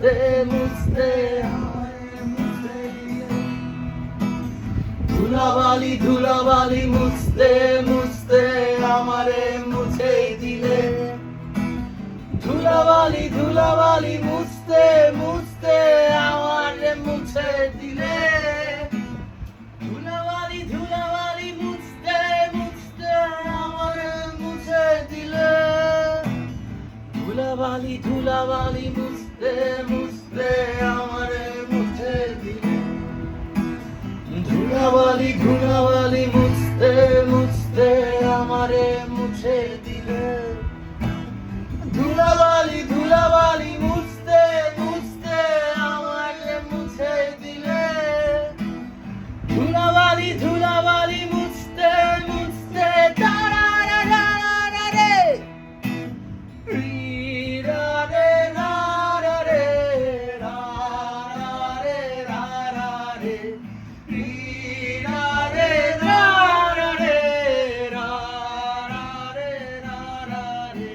মুছতে মুছতে ধুলাবালি ধুলাবালি মুছতে মুছতে আমারে মুছে দিলে ধুলাবালি ধুলাবালি মুছতে মুছতে আমারে মুছে দিলে ধুলাবালি ধুলাবালি মুছতে মুছতে আমারে মুছে দিলে ধুলাবালি ধুলাবালি মুছতে মুছতে আমারে মুছে দিলে ধুলাবালি ধুলাবালি মুছতে মুছতে আমারে মুছে দিলে ধুলাবালি ধুলাবালি মুছতে মুছতে আমারে মুছে দিলে ধুলাবালি ধুলাবালি মুছতে মুছতে তারারারারে রিরারে রারারে রারারে রারারে রিরারে রারারে রারারে রারারে